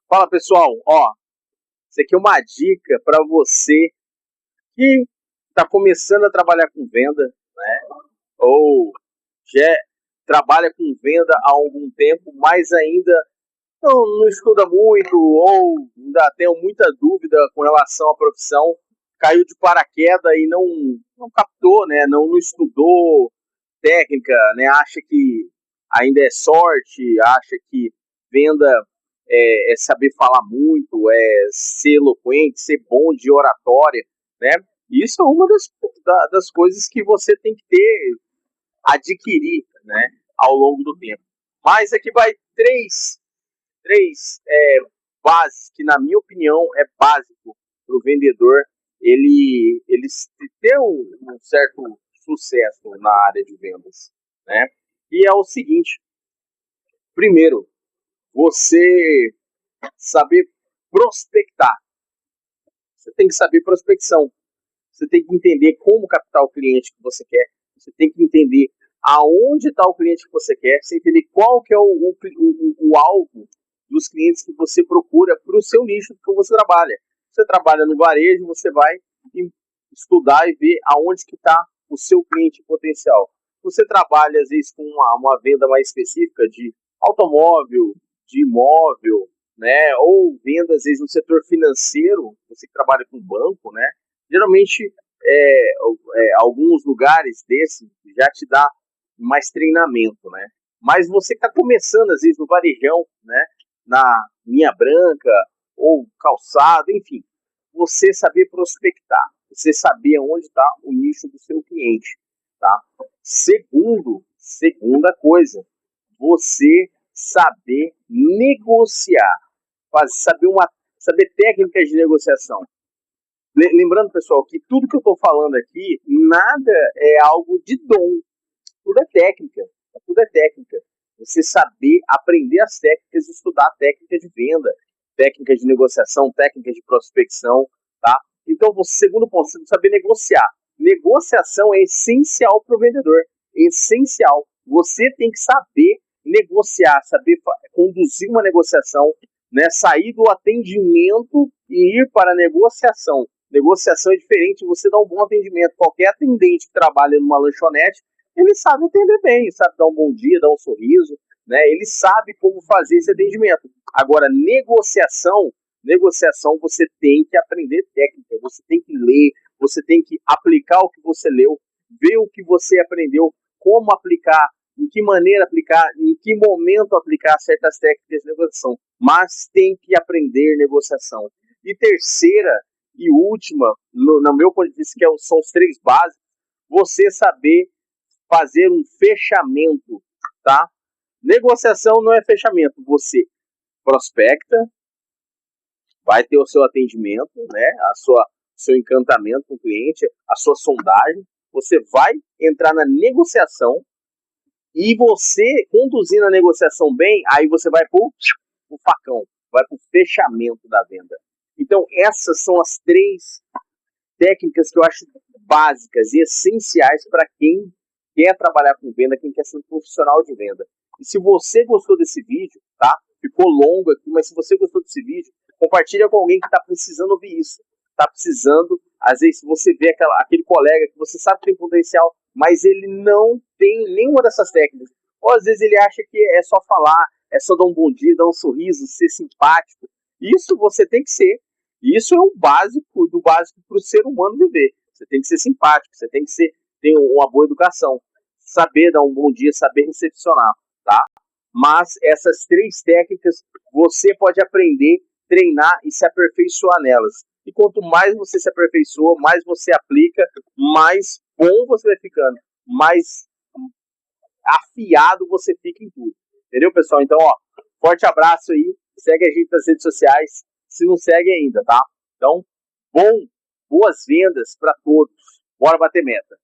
Fala pessoal, isso aqui é uma dica para você que está começando a trabalhar com venda, né? Ou já trabalha com venda há algum tempo, mas ainda não estuda muito ou ainda tem muita dúvida com relação à profissão, caiu de paraquedas e não captou, né? Não estudou técnica, né? Acha que ainda é sorte, acha que venda é saber falar muito, é ser eloquente, ser bom de oratória, né? Isso é uma das coisas que você tem que adquirir, né, ao longo do tempo. Mas aqui vai três bases que, na minha opinião, é básico para o vendedor ele ter um certo sucesso na área de vendas, né? E é o seguinte: primeiro, você saber prospectar. Você tem que saber prospecção. Você tem que entender como captar o cliente que você quer. Você tem que entender aonde está o cliente que você quer. Você entender qual que é o alvo dos clientes que você procura para o seu nicho que você trabalha. Você trabalha no varejo, você vai estudar e ver aonde que está o seu cliente potencial. Você trabalha, às vezes, com uma venda mais específica de automóvel, de imóvel, né? Ou venda, às vezes, no setor financeiro, você que trabalha com banco, né? Geralmente, alguns lugares desses já te dá mais treinamento, né? Mas você que está começando, às vezes, no varejão, né? Na linha branca ou calçado, enfim, você saber prospectar, você saber onde está o nicho do seu cliente, tá? Segunda coisa, você saber negociar, saber técnicas de negociação. Lembrando, pessoal, que tudo que eu estou falando aqui, nada é algo de dom, tudo é técnica, tudo é técnica. Você saber aprender as técnicas, estudar técnicas de venda, técnicas de negociação, técnicas de prospecção, tá? Então, segundo ponto, você saber negociar. Negociação é essencial para o vendedor, essencial. Você tem que saber negociar, saber conduzir uma negociação, né? Sair do atendimento e ir para a negociação. Negociação é diferente de você dar um bom atendimento. Qualquer atendente que trabalha numa lanchonete, ele sabe atender bem, sabe dar um bom dia, dar um sorriso, né? Ele sabe como fazer esse atendimento. Agora, negociação você tem que aprender técnica, você tem que ler, você tem que aplicar o que você leu, ver o que você aprendeu, como aplicar, em que maneira aplicar, em que momento aplicar certas técnicas de negociação. Mas tem que aprender negociação. E terceira e última, no meu ponto de vista, são os três básicos, você saber fazer um fechamento, tá? Negociação não é fechamento, você prospecta, vai ter o seu atendimento, né? Seu encantamento com o cliente, a sua sondagem, você vai entrar na negociação e você, conduzindo a negociação bem, aí você vai pro facão, vai pro fechamento da venda. Então, essas são as três técnicas que eu acho básicas e essenciais para quem quer trabalhar com venda, quem quer ser um profissional de venda. E se você gostou desse vídeo, tá? Ficou longo aqui, mas se você gostou desse vídeo, compartilha com alguém que está precisando ouvir isso. Está precisando, às vezes você vê aquele colega que você sabe que tem potencial, mas ele não tem nenhuma dessas técnicas. Ou às vezes ele acha que é só falar, é só dar um bom dia, dar um sorriso, ser simpático. Isso você tem que ser. Isso é o básico do básico para o ser humano viver. Você tem que ser simpático, você tem que ter uma boa educação, saber dar um bom dia, saber recepcionar, tá? Mas essas três técnicas você pode aprender, treinar e se aperfeiçoar nelas. E quanto mais você se aperfeiçoa, mais você aplica, mais bom você vai ficando, mais afiado você fica em tudo. Entendeu, pessoal? Então, forte abraço aí, segue a gente nas redes sociais, se não segue ainda, tá? Então, boas vendas para todos. Bora bater meta.